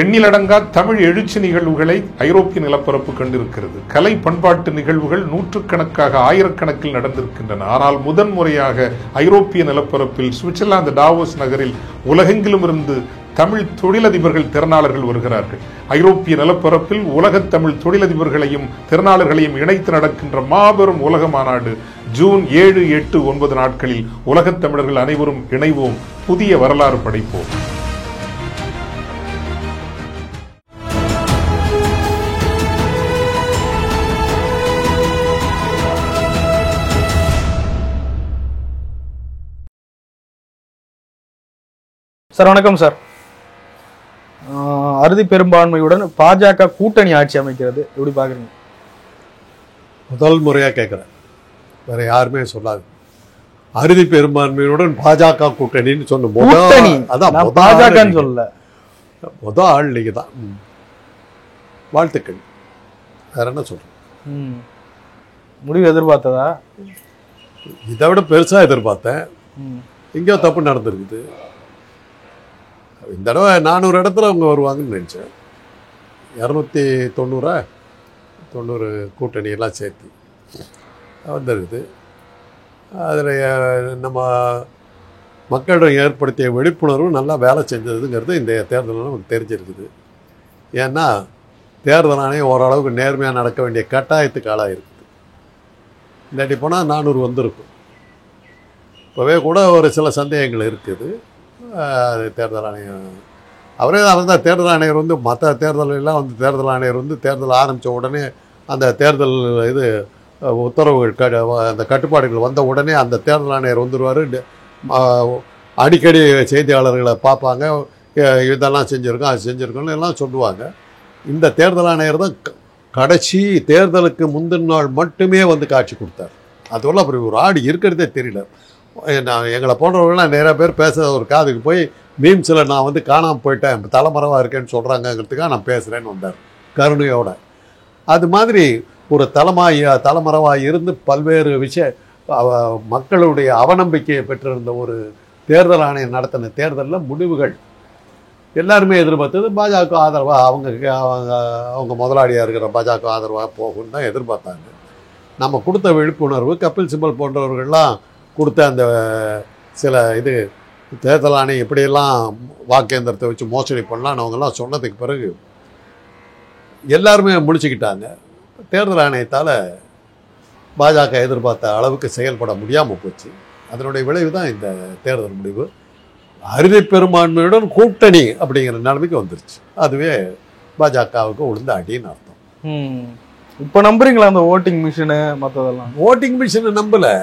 எண்ணிலடங்கா தமிழ் எழுச்சி நிகழ்வுகளை ஐரோப்பிய நிலப்பரப்பு கண்டிருக்கிறது. கலை பண்பாட்டு நிகழ்வுகள் நூற்றுக்கணக்காக ஆயிரக்கணக்கில் நடந்திருக்கின்றன. ஆனால் முதன்முறையாக ஐரோப்பிய நிலப்பரப்பில் சுவிட்சர்லாந்து டாவோஸ் நகரில் உலகெங்கிலும் இருந்து தமிழ் தொழிலதிபர்கள் திறனாளர்கள் வருகிறார்கள். ஐரோப்பிய நிலப்பரப்பில் உலகத் தமிழ் தொழிலதிபர்களையும் திறனாளர்களையும் இணைத்து நடக்கின்ற மாபெரும் உலக மாநாடு ஜூன் 7, 8, 9 நாட்களில் உலகத் தமிழர்கள் அனைவரும் இணைவோம், புதிய வரலாறு படைப்போம். சார் வணக்கம் சார். அறுதி பெரும்பான்மையுடன் பாஜக கூட்டணி ஆட்சி அமைக்கிறது எப்படி பாக்குறீங்க? முதல் முறையா கேட்கிறேன், வேற யாருமே சொல்லாது. அறுதி பெரும்பான்மையுடன் பாஜக கூட்டணின்னு சொன்ன பாஜகன்னு சொல்லல, முதல் ஆள் நீங்க தான். வாழ்த்துக்கள். வேற என்ன சொல்றேன்? முடிவு எதிர்பார்த்ததா? இதை விட பெருசா எதிர்பார்த்தேன். எங்கேயோ தப்பு நடந்திருக்குது. இந்த தடவை 400 இடத்துல அவங்க வருவாங்கன்னு நினச்சேன். 290 கூட்டணியெல்லாம் சேர்த்து வந்துருக்குது. அதில் நம்ம மக்களிடம் ஏற்படுத்திய விழிப்புணர்வு நல்லா வேலை செஞ்சதுங்கிறது இந்த தேர்தலில் நமக்கு தெரிஞ்சிருக்குது. ஏன்னா தேர்தல் ஆணையம் ஓரளவுக்கு நேர்மையாக நடக்க வேண்டிய கட்டாயத்துக்கு ஆளாக இருக்குது. இல்லாட்டி போனால் 400 வந்திருக்கும். இப்போவே கூட ஒரு சில சந்தேகங்கள் இருக்குது. தேர்தல் ஆணையம் அவரே தான் தேர்தல் ஆணையர் மற்ற தேர்தலெல்லாம் தேர்தல் ஆணையர் தேர்தல் ஆரம்பித்த உடனே அந்த தேர்தல் இது உத்தரவுகள் அந்த கட்டுப்பாடுகள் வந்த உடனே அந்த தேர்தல் ஆணையர் வந்துடுவார். அடிக்கடி செய்தியாளர்களை பார்ப்பாங்க, இதெல்லாம் செஞ்சுருக்கோம் அது செஞ்சுருக்கோன்னு எல்லாம் சொல்லுவாங்க. இந்த தேர்தல் ஆணையர் தான் கடைசி தேர்தலுக்கு முந்தின நாள் மட்டுமே காட்சி கொடுத்தார். அதுவெல்லாம் அப்படி ஒரு ஆடு இருக்கிறதே தெரியல. நான் எங்களை போன்றவர்கள்லாம் நிறைய பேர் பேச ஒரு காதுக்கு போய் மீம்ஸில் நான் காணாமல் போயிட்டேன், தலைமறைவாக இருக்கேன்னு சொல்கிறாங்கங்கிறதுக்காக நான் பேசுகிறேன்னு வந்தார் கருணையோட. அது மாதிரி ஒரு தலைமறைவாக இருந்து பல்வேறு மக்களுடைய அவநம்பிக்கையை பெற்றிருந்த ஒரு தேர்தல் ஆணையம் நடத்தின தேர்தலில் முடிவுகள் எல்லாருமே எதிர்பார்த்தது பாஜக ஆதரவாக அவங்க முதலாளியாக இருக்கிற பாஜக ஆதரவாக போகும்னு தான் எதிர்பார்த்தாங்க. நம்ம கொடுத்த விழிப்புணர்வு, கபில் சிபல் போன்றவர்கள்லாம் கொடுத்த அந்த சில தேர்தல் ஆணையம் இப்படியெல்லாம் வாக்கேந்திரத்தை வச்சு மோசடி பண்ணலான்னு அவங்கெல்லாம் சொன்னதுக்கு பிறகு எல்லாருமே முடிச்சுக்கிட்டாங்க. தேர்தல் ஆணையத்தால் பாஜக எதிர்பார்த்த அளவுக்கு செயல்பட முடியாமல் போச்சு. அதனுடைய விளைவு தான் இந்த தேர்தல் முடிவு. அறுதி பெரும்பான்மையுடன் கூட்டணி அப்படிங்கிற நிலைமைக்கு வந்துருச்சு. அதுவே பாஜகவுக்கு உளுந்த அடின்னு அர்த்தம். இப்போ நம்புறீங்களா அந்த ஓட்டிங் மிஷினு மற்றதெல்லாம்? ஓட்டிங் மிஷினை நம்பலை.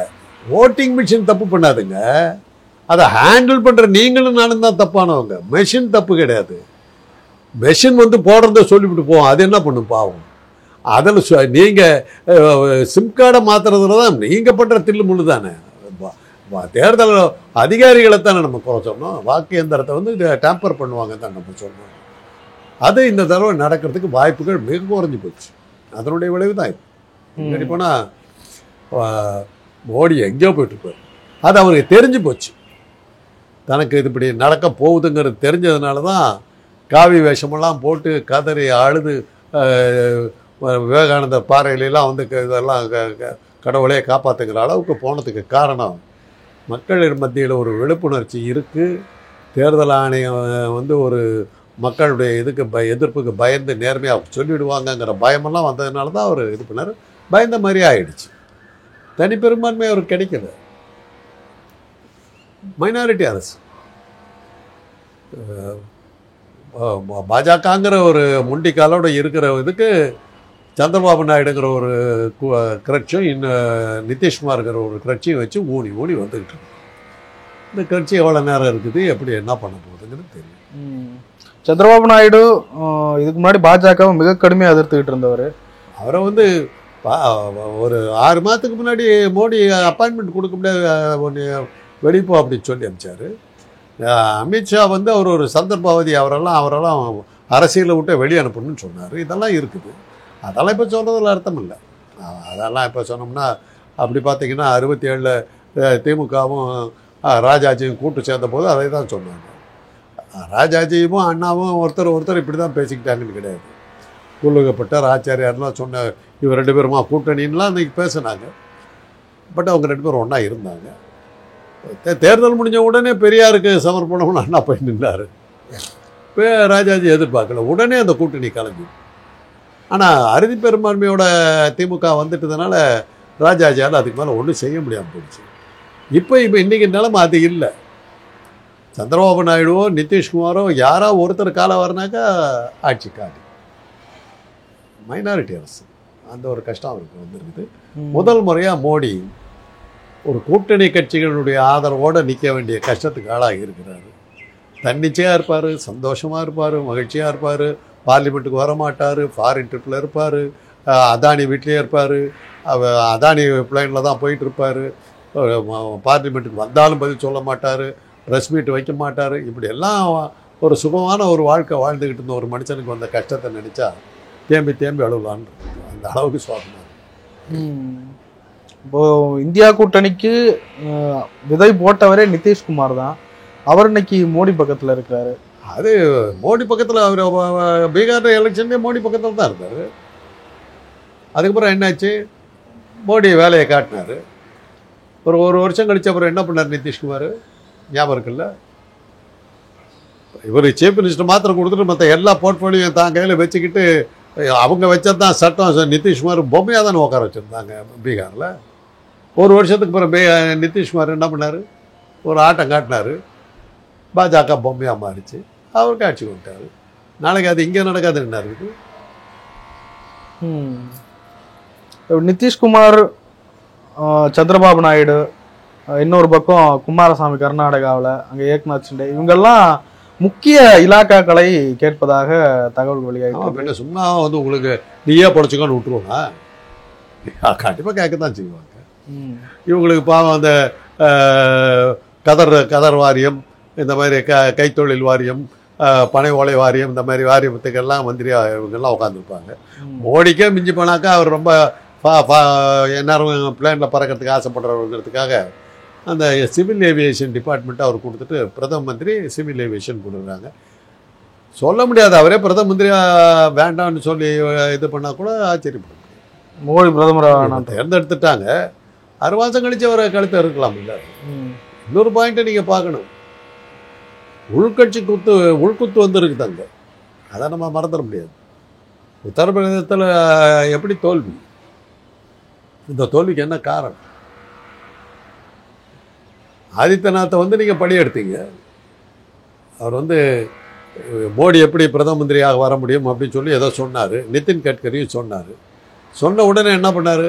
ஓட்டிங் மிஷின் தப்பு பண்ணாதுங்க, அதை ஹேண்டில் பண்ணுற நீங்களும் நானும் தான் தப்பானவங்க. மெஷின் தப்பு கிடையாது. மெஷின் போடுறத சொல்லிவிட்டு போவோம், அது என்ன பண்ணும் பாவம். அதில் நீங்கள் சிம் கார்டை மாற்றுறதுல தான் நீங்கள் பண்ணுற தில்லு முள்ளு தானே. தேர்தல் அதிகாரிகளை தானே நம்ம குறை சொன்னோம். வாக்கு இயந்திரத்தை டேம்பர் பண்ணுவாங்க தான் நம்ம சொன்னோம். அது இந்த தடவை நடக்கிறதுக்கு வாய்ப்புகள் மிக குறைஞ்சி போச்சு. அதனுடைய விளைவு தான் இது. முன்னாடி போனால் மோடி எங்கேயோ போயிட்டுருப்பார். அது அவருக்கு தெரிஞ்சு போச்சு. தனக்கு இது இப்படி நடக்க போகுதுங்கிறது தெரிஞ்சதுனால தான் காவி வேஷமெல்லாம் போட்டு கதறி அழுது விவேகானந்தர் பாறையிலெல்லாம் இதெல்லாம் கடவுளே காப்பாற்றுங்கிற அளவுக்கு போனதுக்கு காரணம் மக்கள் மத்தியில் ஒரு விழிப்புணர்ச்சி இருக்குது. தேர்தல் ஆணையம் ஒரு மக்களுடைய எதிர்ப்புக்கு பயந்து நேர்மையாக சொல்லிவிடுவாங்கங்கிற பயமெல்லாம் வந்ததுனால தான் அவர் இது பண்ணார். பயந்த மாதிரி ஆயிடுச்சு. தனி பெரும்பான்மை அவருக்கு கிடைக்கல. மைனாரிட்டி அரசு பாஜகங்கிற ஒரு முண்டிக்காலோட இருக்கிற சந்திரபாபு நாயுடுங்கிற ஒரு கட்சியும் இன்னும் நிதிஷ்குமார்ங்கிற ஒரு கட்சியும் வச்சு ஊனி வந்துக்கிட்டு இருக்கு. இந்த கட்சி எவ்வளோ நேரம் இருக்குது, எப்படி என்ன பண்ண போகுதுங்கிறது தெரியும். சந்திரபாபு நாயுடு இதுக்கு முன்னாடி பாஜகவை மிக கடுமையாக எதிர்த்துக்கிட்டு இருந்தவர். அவரை ஒரு 6 மாதத்துக்கு முன்னாடி மோடி அப்பாயின்மெண்ட் கொடுக்க முடியாது, வெளிப்போ அப்படின்னு சொல்லி அனுப்பிச்சார். அமித்ஷா அவர் ஒரு சந்தர்ப்பவாதி, அவரெல்லாம் அரசியலை விட்டு வெளியே அனுப்பணும்னு சொன்னார். இதெல்லாம் இருக்குது. அதெல்லாம் இப்போ சொல்கிறதுல அர்த்தம் இல்லை. அதெல்லாம் இப்போ சொன்னோம்னா அப்படி பார்த்தீங்கன்னா 67 திமுகவும் ராஜாஜியும் கூட்டு சேர்ந்த போது அதை தான் சொன்னாங்க. ராஜாஜியும் அண்ணாவும் ஒருத்தர் இப்படி தான் பேசிக்கிட்டாங்கன்னு கிடையாது. குல்லுகப்பட்டார் ஆச்சாரியார்லாம் சொன்ன இவர் 2 பேருமா கூட்டணின்லாம் அன்றைக்கி பேசினாங்க. பட் அவங்க 2 பேரும் ஒன்றா இருந்தாங்க. தேர்தல் முடிஞ்ச உடனே பெரியாருக்கு சமர்ப்பணம்னு அண்ணா போய் நின்றார். இப்போ ராஜாஜி எதிர்பார்க்கல, உடனே அந்த கூட்டணி கலைஞ்சி. ஆனால் அறுதி பெரும்பான்மையோட திமுக வந்துட்டதுனால ராஜாஜியால் அதுக்கு மேலே ஒன்றும் செய்ய முடியாமல் போயிடுச்சு. இப்போ இன்றைக்கி நிலைமை அது இல்லை. சந்திரபாபு நாயுடுவோ நிதிஷ்குமாரோ யாரோ ஒருத்தர் காலம் வரனாக்கா ஆட்சி காலி. மைனாரிட்டி அரசு அந்த ஒரு கஷ்டம் அவருக்கு வந்துருக்குது. முதல் முறையாக மோடி ஒரு கூட்டணி கட்சிகளுடைய ஆதரவோடு நிற்க வேண்டிய கஷ்டத்துக்கு ஆளாகி இருக்கிறாரு. தன்னிச்சையாக இருப்பார், சந்தோஷமாக இருப்பார், மகிழ்ச்சியாக இருப்பார், பார்லிமெண்ட்டுக்கு வரமாட்டார், ஃபாரின் ட்ரிப்பில் இருப்பார், அதானி வீட்லேயே இருப்பார், அதானி பிளைனில் தான் போயிட்டுருப்பார், பார்லிமெண்ட்டுக்கு வந்தாலும் பதில் சொல்ல மாட்டார், ப்ரெஸ் மீட் வைக்க மாட்டார். இப்படி எல்லாம் ஒரு சுகமான ஒரு வாழ்க்கை வாழ்ந்துக்கிட்டு இருந்த ஒரு மனுஷனுக்கு வந்த கஷ்டத்தை நினச்சா தேம்பி அழுவலான்னு அந்த அளவுக்கு சுவாபமாக. இப்போ இந்தியா கூட்டணிக்கு விதை போட்டவரே நிதிஷ்குமார் தான். அவர் இன்னைக்கு மோடி பக்கத்தில் இருக்கிறாரு. அது மோடி பக்கத்தில் அவர் பீகார் எலெக்ஷன்லேயே மோடி பக்கத்தில் தான் இருந்தார். அதுக்கப்புறம் என்னாச்சு, மோடி வேலையை காட்டினார். ஒரு வருஷம் கழிச்சு அப்புறம் என்ன பண்ணார் நிதிஷ்குமார் ஞாபகம் இருக்குல்ல? இவர் சீஃப் மினிஸ்டர் மாத்திரம் கொடுத்துட்டு மற்ற எல்லா போர்ட்ஃபோலியும் தான் கையில் வச்சுக்கிட்டு அவங்க வச்சது தான் சட்டம். நிதிஷ்குமார் பொம்மையாக தானே உட்கார வச்சுருந்தாங்க பீகாரில். ஒரு வருஷத்துக்கு அப்புறம் நிதிஷ்குமார் என்ன பண்ணார், ஒரு ஆட்டம் காட்டினார், பாஜக பொம்மையாக மாறிச்சு, அவருக்கு ஆட்சி கொடுத்தாரு. நாளைக்கு அது இங்கே நடக்காது என்ன இருக்குது? நிதிஷ்குமார், சந்திரபாபு நாயுடு, இன்னொரு பக்கம் குமாரசாமி கர்நாடகாவில், அங்கே ஏக்நாத் ஷிண்டே, இவங்கெல்லாம் முக்கிய இலாக்காக்களை கேட்பதாக தகவல் வெளியாகிட்டு. என்ன சும்மா வந்து உங்களுக்கு நீயே பொழைச்சிக்கோன்னு விட்டுருவோங்க? கண்டிப்பாக கேட்கத்தான் செய்வாங்க. இவங்களுக்கு பாவம் அந்த கதர் வாரியம், இந்த மாதிரி கைத்தொழில் வாரியம், பனை ஓலை வாரியம், இந்த மாதிரி வாரியத்துக்கெல்லாம் மந்திரியாக இவங்கெல்லாம் உட்காந்துருப்பாங்க. மோடிக்கே மிஞ்சி போனாக்கா அவர் ரொம்ப எல்லாரும் பிளேனில் பறக்கிறதுக்கு ஆசைப்படுறவங்கிறதுக்காக அந்த சிவில் ஏவியேஷன் டிபார்ட்மெண்ட்டை அவர் கொடுத்துட்டு பிரதம மந்திரி சிவில் ஏவியேஷன் கொடுக்குறாங்க. சொல்ல முடியாது, அவரே பிரதம மந்திரியாக வேண்டாம்னு சொல்லி இது பண்ணால் கூட ஆச்சரியப்படும். மோடி பிரதமராக தேர்ந்தெடுத்துட்டாங்க, 6 மாதம் கழிச்சு அவரை கழுத்தை இருக்கலாம். இல்லை, இன்னொரு பாயிண்ட்டை நீங்கள் பார்க்கணும், உள்குத்து வந்துருக்குது அங்கே. அதை நம்ம மறந்துட முடியாது. உத்தரப்பிரதேசத்தில் எப்படி தோல்வி, இந்த தோல்விக்கு என்ன காரணம்? ஆதித்யநாத்தை வந்து நீங்கள் படி எடுத்தீங்க. அவர் வந்து மோடி எப்படி பிரதம மந்திரியாக வர முடியும் அப்படின்னு சொல்லி ஏதோ சொன்னார். நிதின் கட்கரியும் சொன்னார். சொன்ன உடனே என்ன பண்ணார்,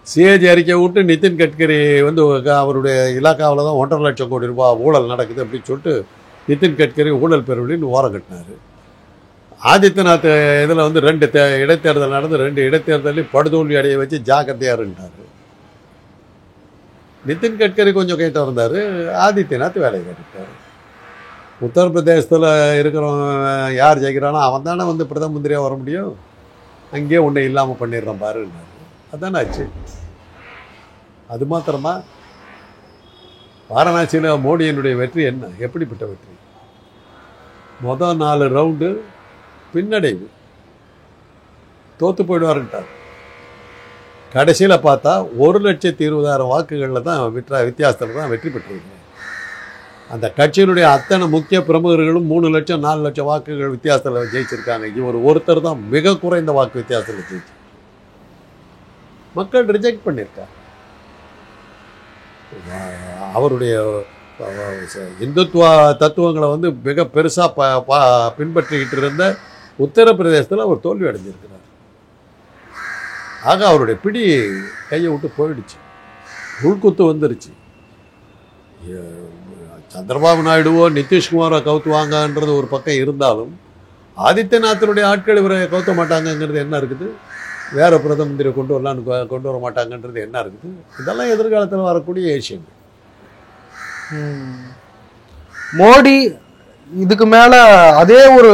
சிஏஜி அறிக்கை விட்டு நிதின் கட்கரி வந்து அவருடைய இலாக்காவில் தான் 1.5 லட்சம் கோடி ரூபாய் ஊழல் நடக்குது அப்படின்னு சொல்லிட்டு நிதின் கட்கரி ஊழல் பெருவழின்னு ஓரம் கட்டினார். ஆதித்யநாத் இதில் வந்து 2 இடைத்தேர்தல் நடந்து 2 இடைத்தேர்தலையும் படுதோல்வி அடைய வச்சு ஜாக்கிரதையாக இருந்தார். நிதின் கட்கரி கொஞ்சம் கேட்டு இருந்தார், ஆதித்யநாத் வேலையை கட்டிட்டார். உத்தரப்பிரதேசத்தில் இருக்கிறவன் யார் ஜெயிக்கிறானோ அவன் தானே வந்து பிரதம மந்திரியாக வர முடியும். அங்கேயே ஒன்றை இல்லாமல் பண்ணிடுறான் பாருன்னாரு. அதானே ஆச்சு. அது மாத்திரமா, வாரணாசியில் மோடியினுடைய வெற்றி என்ன, எப்படிப்பட்ட வெற்றி? மொதல் 4 ரவுண்டு பின்னடைவு, தோற்று போயிடுவாருன்ட்டார். கடைசியில் பார்த்தா 1,20,000 வாக்குகளில் தான் வித்தியாசத்தில் தான் வெற்றி பெற்றிருக்காங்க. அந்த கட்சியினுடைய அத்தனை முக்கிய பிரமுகர்களும் 3 லட்சம் 4 லட்சம் வாக்குகள் வித்தியாசத்தில் ஜெயிச்சிருக்காங்க. இவர் ஒருத்தர் தான் மிக குறைந்த வாக்கு வித்தியாசத்தில் ஜெயிச்சு மக்கள் ரிஜெக்ட் பண்ணியிருக்காங்க. அவருடைய இந்துத்துவ தத்துவங்களை வந்து மிக பெருசாக பின்பற்றிக்கிட்டு இருந்த உத்தரப்பிரதேசத்தில் அவர் தோல்வி அடைஞ்சிருக்கிறார். ஆக அவருடைய பிடி கையை விட்டு போயிடுச்சு, உள்குத்து வந்துருச்சு. சந்திரபாபு நாயுடுவோ நிதிஷ்குமாரோ கவுத்துவாங்கன்றது ஒரு பக்கம் இருந்தாலும் ஆதித்யநாத்தினுடைய ஆட்கள் இவரை கவுத்த மாட்டாங்கங்கிறது என்ன இருக்குது? வேறு பிரதம மந்திரி கொண்டு வர மாட்டாங்கன்றது என்ன இருக்குது? இதெல்லாம் எதிர்காலத்தில் வரக்கூடிய விஷயங்கள். மோடி இதுக்கு மேல அதே ஒரு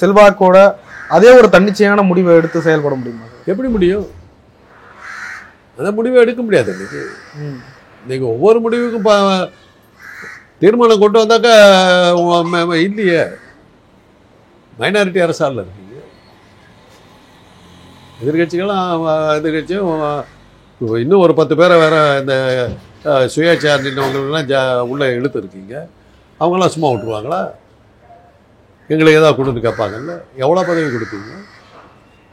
செல்வாக்கோட அதே ஒரு தன்னிச்சையான முடிவை எடுத்து செயல்பட முடியுமா? எப்படி முடியும்? அந்த முடிவை எடுக்க முடியாது. இன்னைக்கு ஒவ்வொரு முடிவுக்கும் தீர்மானம் கொண்டு வந்தாக்கா இல்லையே, மைனாரிட்டி அரசால் இருக்கீங்க. எதிர்கட்சிகளும் எதிர்கட்சியும் இன்னும் ஒரு 10 பேரை வேற இந்த சுயேட்சையார் நின்றவங்களெல்லாம் உள்ளே இழுத்துருக்கீங்க. அவங்களாம் சும்மா விட்டுருவாங்களா? எங்களுக்கு ஏதாவது கொடுத்து கேட்பாங்கல்ல. எவ்வளோ பதவி கொடுப்பீங்க?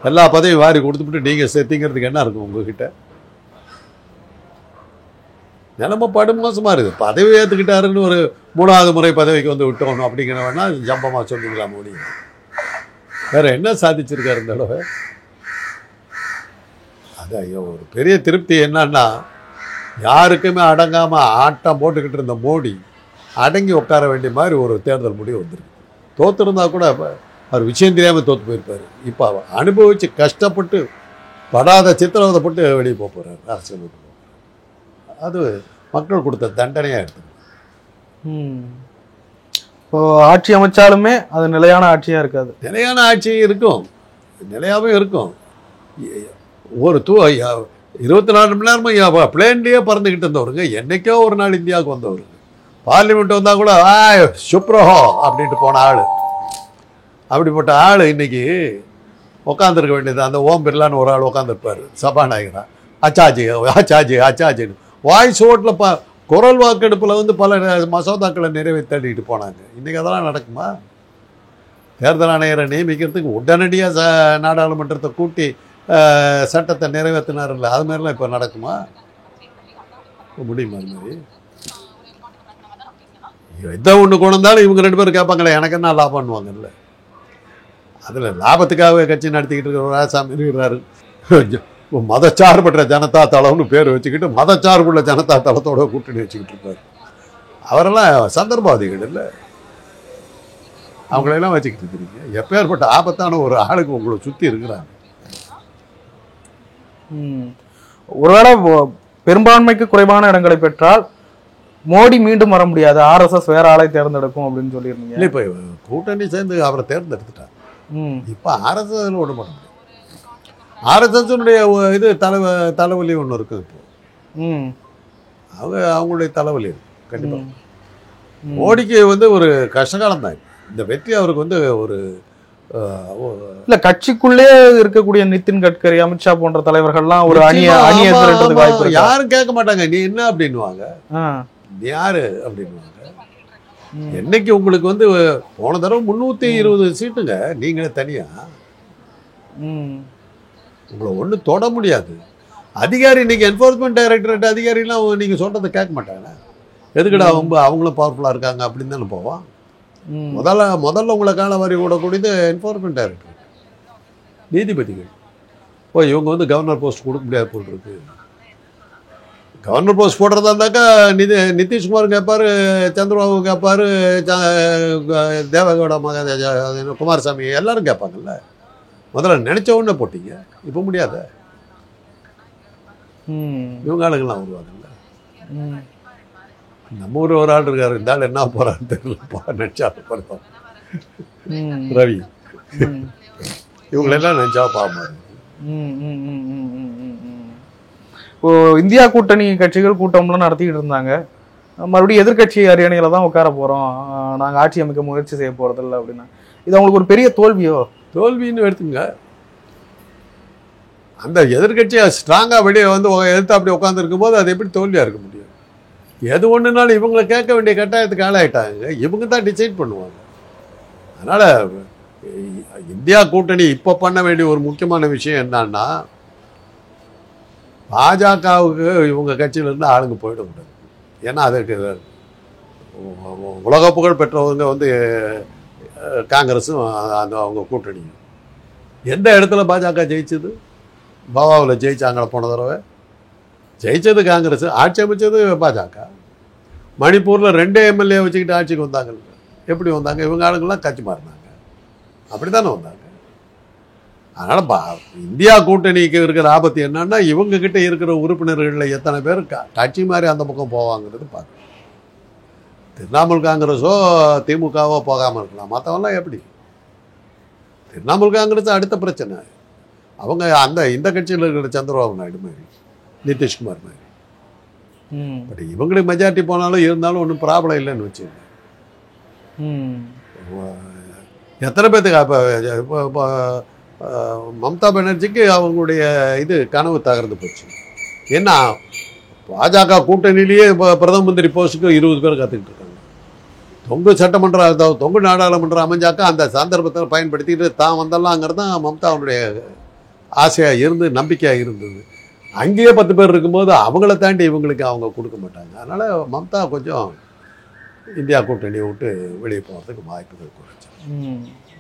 எல்லா பதவியும் வாரி கொடுத்துட்டு நீங்கள் சேர்த்திங்கிறதுக்கு என்ன இருக்கும் உங்ககிட்ட? நிலைமை படுமோசமாக இருக்குது. பதவி ஏற்றுக்கிட்டாருன்னு ஒரு 3வது முறை பதவிக்கு வந்து விட்டோம் அப்படிங்கிற வேணா ஜம்பமாக சொல்லிக்கலாம் முடியும். வேறு என்ன சாதிச்சிருக்காரு இந்த தடவை? அது ஐயோ, ஒரு பெரிய திருப்தி என்னன்னா, யாருக்குமே அடங்காமல் ஆட்டம் போட்டுக்கிட்டு இருந்த மோடி அடங்கி உட்கார வேண்டிய மாதிரி ஒரு தேர்தல் முடிவு வந்திருக்கு. தோற்றுருந்தா கூட அவர் விஷயம் தெரியாமல் தோற்று போயிருப்பார். இப்போ அவர் அனுபவித்து கஷ்டப்பட்டு படாத சித்திரவதைப்பட்டு வெளியே போக போகிறார், அரசியல் விட்டு போகிறார். அது மக்கள் கொடுத்த தண்டனையாக எடுத்துக்கணும். இப்போ ஆட்சி அமைச்சாலுமே அது நிலையான ஆட்சியாக இருக்காது. நிலையான ஆட்சி இருக்கும், நிலையாகவே இருக்கும். ஒரு 24 மணி நேரமும் பிளேன்லேயே பறந்துக்கிட்டு இருந்தவருங்க. என்றைக்கோ ஒரு நாள் இந்தியாவுக்கு வந்தவருங்க. பார்லிமெண்ட் வந்தால் கூட சுப்ரஹோ அப்படின்ட்டு போன ஆள். அப்படிப்பட்ட ஆள் இன்னைக்கு உட்காந்துருக்க வேண்டியது. அந்த ஓம் பிர்லான்னு ஒரு ஆள் உட்காந்துருப்பார் சபாநாயகரா. அச்சாஜி அச்சாஜி அச்சாஜின்னு வாய்ஸ் ஓட்டில் குரல் வாக்கெடுப்பில் வந்து பல மசோதாக்களை நிறைவேற்றிட்டு போனாங்க. இன்றைக்கி அதெல்லாம் நடக்குமா? தேர்தல் ஆணையரை நியமிக்கிறதுக்கு உடனடியாக நாடாளுமன்றத்தை கூட்டி சட்டத்தை நிறைவேற்றினார் இல்லை, அது மாதிரிலாம் இப்போ நடக்குமா? முடியுமா? அது மாதிரி எதை ஒன்று கொண்டு வந்தாலும் இவங்க 2 பேரும் கேட்பாங்களே எனக்கு என்ன லாபம் பண்ணுவாங்கல்ல. அதில் லாபத்துக்காக கட்சி நடத்திக்கிட்டு இருக்கிற ராசாமி இருக்கிறாரு. மதச்சார்பற்ற ஜனதா தளம்னு பேர் வச்சுக்கிட்டு மதச்சார்புள்ள ஜனதா தளத்தோட கூட்டணி வச்சுக்கிட்டு இருப்பார். அவரெல்லாம் சந்தர்ப்பவாதிகள் இல்லை, அவங்களெல்லாம் வச்சுக்கிட்டு இருக்கிறீங்க. எப்பேற்பட்ட ஆபத்தான ஒரு ஆளுக்கு உங்களை சுற்றி இருக்கிறாங்க. ஒருவேளை பெரும்பான்மைக்கு குறைவான இடங்களை பெற்றால் மோடி மீண்டும் வர முடியாது, ஆர்எஸ்எஸ் வேற ஆளை தேர்ந்தெடுக்கும் அப்படின்னு சொல்லியிருந்தீங்க. இல்லை, இப்போ கூட்டணி சேர்ந்து அவரை தேர்ந்தெடுத்துட்டார். இப்போ ஆர்எஸ்எஸ் விட மாட்டோம். ஆர்எஸ்எஸ்னுடைய இது தலைவலி ஒன்று இருக்குது. இப்போ அவங்களுடைய தலைவலி இருக்கு கண்டிப்பாக. மோடிக்கு வந்து ஒரு கஷ்டகாலம் தான் இந்த வெற்றி. அவருக்கு வந்து ஒரு இல்ல, கட்சிக்குள்ளே இருக்கக்கூடிய நிதின் கட்கரி, அமித்ஷா போன்ற தலைவர்கள்லாம் ஒரு அணியை திரட்டுறதுக்கு வாய்ப்பு இருக்கு. யாரும் கேட்க மாட்டாங்க நீ என்ன அப்படின்னுவாங்க, நீ யாரு அப்படின்னுவாங்க. என்னைக்கு உங்களுக்கு வந்து போன தடவை 320 சீட்டுங்க, நீங்களே தனியா உங்களை ஒன்றும் தொட முடியாது. அதிகாரி இன்னைக்கு என்ஃபோர்ஸ்மெண்ட் டைரக்டரேட் அதிகாரிலாம் நீங்கள் சொல்கிறத கேட்க மாட்டாங்க. எதுக்குடா அவங்களும் பவர்ஃபுல்லாக இருக்காங்க அப்படின்னு தானே போவான். முதல்ல உங்களை கால வரி விடக்கூடியது என்ஃபோர்ஸ்மெண்ட் டைரக்டரேட், நீதிபதிகள். இவங்க வந்து கவர்னர் போஸ்ட் கொடுக்க முடியாது போல் இருக்கு. கவர்னர் போஸ்ட் போடுறதா இருந்தாக்கா நிதிஷ்குமார் கேட்பார், சந்திரபாபு கேட்பார், தேவகவுடா குமாரசாமி எல்லாரும் கேட்பாங்கல்ல. முதல்ல நினைச்ச உடனே போட்டீங்க, இப்போ முடியாத. இவங்க ஆளுங்கெல்லாம் வருவாங்கல்ல. நம்ம ஊர் ஒரு ஆள் இருக்காரு, இந்த ஆள் என்ன போறான்னு தெரியலப்பா, நினைச்சா போறோம் ரவி. இவங்களெல்லாம் நினைச்சா பாப்பாரு. இப்போ இந்தியா கூட்டணி கட்சிகள் கூட்டம்லாம் நடத்திக்கிட்டு இருந்தாங்க. மறுபடியும் எதிர்கட்சி அரியணையில தான் உட்கார போறோம், நாங்கள் ஆட்சி அமைக்க முயற்சி செய்ய போறதில்லை அப்படின்னா, இது அவங்களுக்கு ஒரு பெரிய தோல்வியோ? தோல்வின்னு எடுத்துங்க. அந்த எதிர்கட்சியை ஸ்ட்ராங்காக வெளியே வந்து எதிர்த்து அப்படி உட்காந்துருக்கும் போது அது எப்படி தோல்வியாக இருக்க முடியும்? எது ஒன்றுனாலும் இவங்களை கேட்க வேண்டிய கட்டாயத்துக்கு ஆளாயிட்டாங்க. இவங்க தான் டிசைட் பண்ணுவாங்க. அதனால் இந்தியா கூட்டணி இப்போ பண்ண வேண்டிய ஒரு முக்கியமான விஷயம் என்னன்னா, பாஜகவுக்கு இவங்க கட்சியிலேருந்து ஆளுங்க போயிடக்கூடாது. ஏன்னா அதுக்கு உலக புகழ் பெற்றவங்க வந்து காங்கிரஸும் அந்த அவங்க கூட்டணியும். எந்த இடத்துல பாஜக ஜெயிச்சது? பாபாவில் ஜெயிச்சாங்களே போன தடவை. ஜெயிச்சது காங்கிரஸ், ஆட்சி அமைச்சது பாஜக. மணிப்பூரில் 2 எம்எல்ஏ வச்சுக்கிட்டு ஆட்சிக்கு வந்தாங்க. எப்படி வந்தாங்க? இவங்க ஆளுங்கள்லாம் கட்சி மாறினாங்க, அப்படி தானே வந்தாங்க. அதனால் இந்தியா கூட்டணிக்கு இருக்கிற ஆபத்து என்னன்னா, இவங்க கிட்ட இருக்கிற உறுப்பினர்களில் எத்தனை பேர் கட்சி மாதிரி அந்த பக்கம் போவாங்கிறது பார்க்கணும். திரிணாமுல் காங்கிரஸோ திமுகவோ போகாமல் இருக்கலாம், மற்றவெல்லாம் எப்படி? திரிணாமுல் காங்கிரஸ் அடுத்த பிரச்சனை. அவங்க இந்த கட்சியில் இருக்கிற சந்திரபாபு நாயுடு மாதிரி, நிதிஷ்குமார் மாதிரி. பட் இவங்களுக்கு மெஜாரிட்டி போனாலும் இருந்தாலும் ஒன்றும் ப்ராப்ளம் இல்லைன்னு வச்சுக்கோங்க. எத்தனை பேர்த்துக்கு இப்போ மம்தா பானர்ஜிக்கு அவங்களுடைய இது கனவு தகர்ந்து போச்சு. ஏன்னா பாஜக கூட்டணியிலேயே இப்போ பிரதம மந்திரி போஸ்ட்டுக்கு 20 பேர் காத்துக்கிட்டு இருக்காங்க. தொங்கு சட்டமன்ற தொங்கு நாடாளுமன்றம் அமைஞ்சாக்கா அந்த சந்தர்ப்பத்தில் பயன்படுத்திட்டு தான் வந்தலாங்கிறது தான் மம்தாவுடைய ஆசையாக இருந்து நம்பிக்கையாக இருந்தது. அங்கேயே 10 பேர் இருக்கும்போது அவங்கள தாண்டி இவங்களுக்கு அவங்க கொடுக்க மாட்டாங்க. அதனால் மம்தா கொஞ்சம் இந்தியா கூட்டணியை விட்டு வெளியே போகிறதுக்கு வாய்ப்புகள் குறைச்சி.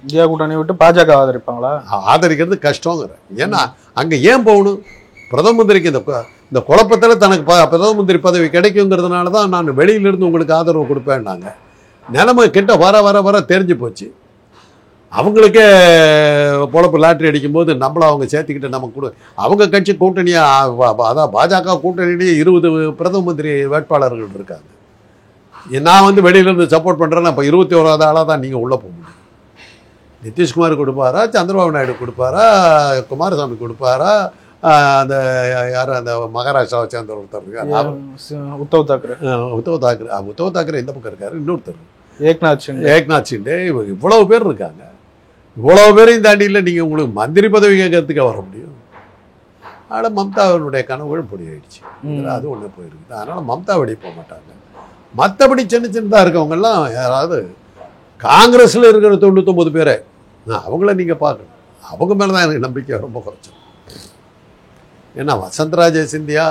இந்தியா கூட்டணியை விட்டு பாஜக ஆதரிப்பாங்களா? ஆதரிக்கிறது கஷ்டங்கிற. ஏன்னா அங்கே ஏன் போகணும்? பிரதம மந்திரிக்கு இந்த குழப்பத்தில் தனக்கு பிரதம மந்திரி பதவி கிடைக்குங்கிறதுனால தான் நான் வெளியிலிருந்து உங்களுக்கு ஆதரவு கொடுப்பேன்னாங்க. நிலைமை கிட்ட வர வர வர தெரிஞ்சு போச்சு. அவங்களுக்கே பொழப்பு லாட்ரி அடிக்கும்போது நம்மளை அவங்க சேர்த்துக்கிட்டு நமக்கு அவங்க கட்சி கூட்டணியாக அதான் பாஜக கூட்டணியிலேயே 20 பிரதம மந்திரி வேட்பாளர்கள் இருக்காங்க. நான் வந்து வெளியிலேருந்து சப்போர்ட் பண்ணுறேன்னா இப்போ 21வது ஆளாக தான் நீங்கள் உள்ளே போக முடியும். நிதிஷ்குமார் கொடுப்பாரா, சந்திரபாபு நாயுடு கொடுப்பாரா, குமாரசாமி கொடுப்பாரா, அந்த யார் அந்த மகாராஷ்டிராவை சேர்ந்த ஒருத்தர் இருக்கார் உத்தவ் தாக்கரே. உத்தவ் தாக்கரே இந்த பக்கம் இருக்காரு. இன்னொருத்தர் ஏக்நாத் ஷிண்டே. இவ்வளவு பேர் இருக்காங்க. இவ்வளவு பேரையும் தாண்டியில் நீங்கள் உங்களுக்கு மந்திரி பதவி கேட்கறதுக்கு வர முடியும். அதனால் மம்தாவினுடைய கனவுகள் பொடியாயிடுச்சு. அது ஒன்று போயிருக்குது. அதனால் மம்தா வெளியே போக மாட்டாங்க. மற்றபடி சின்ன சின்னதாக இருக்கவங்கெல்லாம் யாராவது காங்கிரஸில் இருக்கிற 99 பேரை அவங்கள நீங்கள் பார்க்கணும். அவங்க மேலே தான் எனக்கு நம்பிக்கை ரொம்ப குறைச்சது. ஏன்னா வசந்தராஜே சிந்தியா,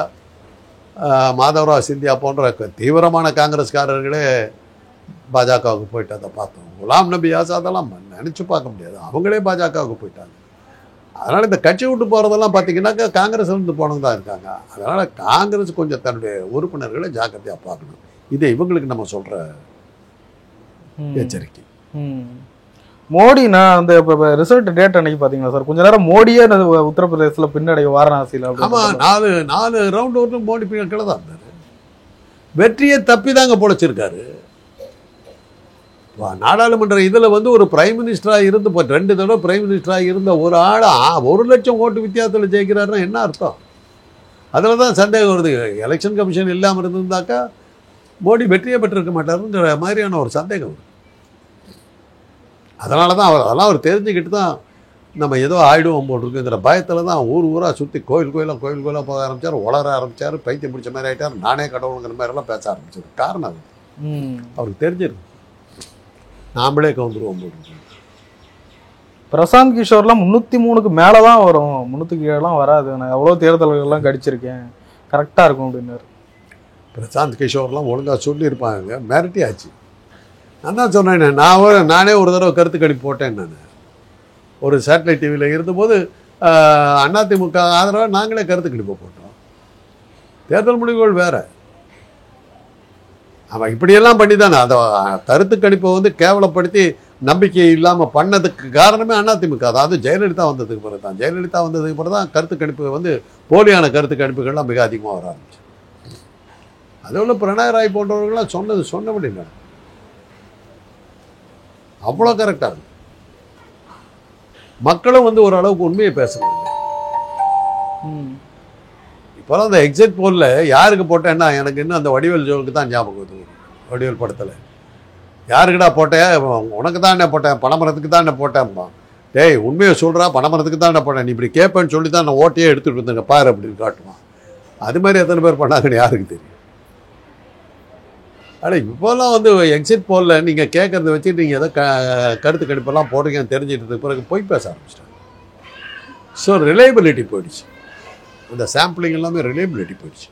மாதவராவ் சிந்தியா போன்ற தீவிரமான காங்கிரஸ்காரர்களே பாஜகவுக்கு போயிட்டு அதை பார்த்தோம். குலாம் நபி ஆசாதெல்லாம் நினச்சி பார்க்க முடியாது. அவங்களே பாஜகவுக்கு போயிட்டாங்க. அதனால் இந்த கட்சி விட்டு போகிறதெல்லாம் பார்த்தீங்கன்னாக்கா காங்கிரஸ்லேருந்து போனவங்க தான் இருக்காங்க. அதனால் காங்கிரஸ் கொஞ்சம் தன்னுடைய உறுப்பினர்களை ஜாக்கிரதையாக பார்க்கணும். இதை இவங்களுக்கு நம்ம சொல்கிற எச்சரிக்கை. மோடி நான் அந்த இப்போ ரிசல்ட் டேட் அன்னைக்கு பார்த்தீங்களா சார், கொஞ்ச நேரம் மோடியே உத்தரப்பிரதேசத்தில் பின்னடைய வாரணாசியில். ஆமாம், 4 ரவுண்ட் ஓட்டு மோடி கீழே தான் இருந்தார். வெற்றியை தப்பி தாங்க பொழைச்சிருக்காரு. நாடாளுமன்ற இதில் வந்து ஒரு பிரைம் மினிஸ்டராக இருந்து 2 தடவை பிரைம் மினிஸ்டராக இருந்த ஒரு ஆள் 1 லட்சம் ஓட்டு வித்தியாசத்தில் ஜெயிக்கிறாருன்னா என்ன அர்த்தம்? அதில் தான் சந்தேகம் வருது. எலெக்ஷன் கமிஷன் இல்லாமல் இருந்திருந்தாக்கா மோடி வெற்றியை பெற்றிருக்க மாட்டாருங்கிற மாதிரியான ஒரு சந்தேகம் வருது. அதனால தான் அதெல்லாம் அவர் தெரிஞ்சுக்கிட்டு தான் நம்ம ஏதோ ஆயிடுவோம் போட்டிருக்குங்கிற பயத்தில் தான் ஊராக சுற்றி கோயிலாக போக ஆரம்பித்தார். வளர ஆரம்பித்தார். பைத்தியம் பிடிச்ச மாதிரி ஆகிட்டார். நானே கடவுளுங்கிற மாதிரிலாம் பேச ஆரம்பிச்சார். காரணம் அது அவருக்கு தெரிஞ்சிருக்கு. நாமளே கவுந்துருவோம் போட்டு. பிரசாந்த் கிஷோர்லாம் 303க்கு மேலே தான் வரும், 300க்கு கீழெல்லாம் வராது. நான் எவ்வளோ தேர்தல்கள்லாம் கடிச்சிருக்கேன், கரெக்டாக இருக்கும் அப்படின்னாரு. பிரசாந்த் கிஷோர்லாம் ஒழுங்காக சொல்லியிருப்பாங்க. மிரட்டி ஆச்சு. நான் தான் சொன்னேன். நானே ஒரு தடவை கருத்து கணிப்பு போட்டேன். நான் ஒரு சேட்டலைட் டிவியில் இருந்தபோது அதிமுக ஆதரவாக நாங்களே கருத்து கணிப்பு போட்டோம். தேர்தல் முடிவுகள் வேறு. அவன் இப்படியெல்லாம் பண்ணி தானே அதை கருத்து கணிப்பை வந்து கேவலப்படுத்தி நம்பிக்கை இல்லாமல் பண்ணதுக்கு காரணமே அதிமுக. அதாவது ஜெயலலிதா வந்ததுக்கு பிறகு தான். ஜெயலலிதா வந்ததுக்கு பிறகு தான் கருத்து கணிப்பு வந்து போலியான கருத்து கணிப்புகள்லாம் மிக அதிகமாக வர ஆரம்பிச்சு. அதோட பிரணாய் ராய் போன்றவர்கள்லாம் சொன்ன முடியல. அவ்வளோ கரெக்டாக இருக்கு. மக்களும் வந்து ஓரளவுக்கு உண்மையை பேசணும். இப்போலாம் அந்த எக்ஸிட் போலில் யாருக்கு போட்டேன்னா எனக்கு இன்னும் அந்த வடிவேல் ஜோலுக்கு தான் ஞாபகம் வருது. வடிவேல் படத்தில் யாருக்குடா போட்டேன்? உனக்கு தான் என்ன போட்டேன், பனைமரத்துக்கு தான் என்ன போட்டேன்ப்பா. டேய் உண்மையை சொல்கிறா, பனைமரத்துக்கு தான் என்ன போட்டேன், நீ இப்படி கேட்பேன்னு சொல்லி தான் நான் ஓட்டையே எடுத்துகிட்டு வந்துங்க பாரு அப்படின்னு காட்டுவான். அது மாதிரி எத்தனை பேர் பண்ணாங்கன்னு யாருக்கு தெரியும்? ஆனால் இப்போல்லாம் வந்து எக்ஸிட் போலில் நீங்கள் கேட்குறத வச்சுட்டு நீங்கள் எதோ கருத்து கணிப்பெல்லாம் போடுறீங்கன்னு தெரிஞ்சிட்டதுக்கு பிறகு போய் பேச ஆரம்பிச்சிட்டாங்க. ஸோ ரிலையபிலிட்டி போயிடுச்சு. அந்த சாம்பிளிங் எல்லாமே ரிலையபிலிட்டி போயிடுச்சு.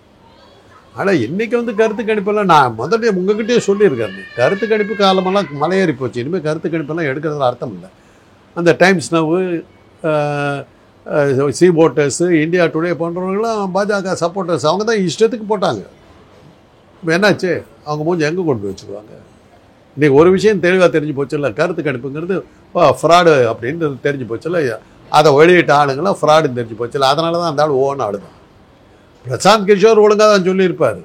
ஆனால் இன்றைக்கி வந்து கருத்து கணிப்பெல்லாம் நான் முதல்ல உங்ககிட்டயே சொல்லியிருக்கேன். கருத்து கணிப்பு காலமெல்லாம் மலையேறி போச்சு. இனிமேல் கருத்து கணிப்பெல்லாம் எடுக்கிறதுல அர்த்தம் இல்லை. அந்த Times Now, C voters, India Today போன்றவங்களாம் பாஜக சப்போர்ட்டர்ஸ். அவங்க தான் இஷ்டத்துக்கு போட்டாங்க. இப்போ என்னாச்சு? அவங்க மூஞ்சி எங்கே கொண்டு போய் வச்சுக்குவாங்க? இன்றைக்கி ஒரு விஷயம் தெளிவாக தெரிஞ்சு போச்சு இல்லை, கருத்து கணிப்புங்கிறது ஃப்ராடு அப்படின்றது தெரிஞ்சு போச்சு இல்லை, அதை வெளியிட்ட ஆளுங்களாம் ஃப்ராடுன்னு தெரிஞ்சு போச்சு இல்லை. அதனால தான் அந்த ஆள் ஓன்னு ஆளுதான். பிரசாந்த் கிஷோர் ஒழுங்காக தான் சொல்லியிருப்பார்.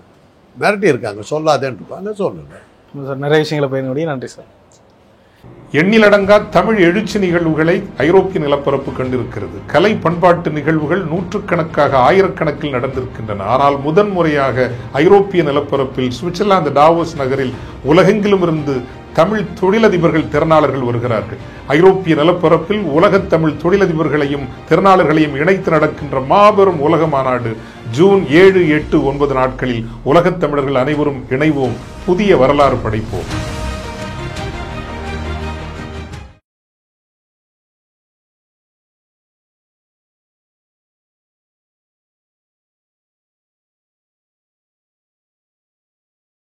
மிரட்டி இருக்காங்க, சொல்லாதேன்னு இருப்பாங்க, சொல்லலை. சார் நிறைய விஷயங்களை பயன்படி நன்றி சார். எண்ணிலடங்கா தமிழ் எழுச்சி நிகழ்வுகளை ஐரோப்பிய நிலப்பரப்பு கண்டிருக்கிறது. கலை பண்பாட்டு நிகழ்வுகள் நூற்றுக்கணக்காக ஆயிரக்கணக்கில் நடந்திருக்கின்றன. ஆனால் முதன்முறையாக ஐரோப்பிய நிலப்பரப்பில் சுவிட்சர்லாந்து டாவோஸ் நகரில் உலகெங்கிலும் இருந்து தமிழ் தொழிலதிபர்கள் திறனாளர்கள் வருகிறார்கள். ஐரோப்பிய நிலப்பரப்பில் உலகத் தமிழ் தொழிலதிபர்களையும் திறனாளர்களையும் இணைத்து நடக்கின்ற மாபெரும் உலக மாநாடு ஜூன் 7, 8, 9 நாட்களில் உலகத் தமிழர்கள் அனைவரும் இணைவோம், புதிய வரலாறு படைப்போம்.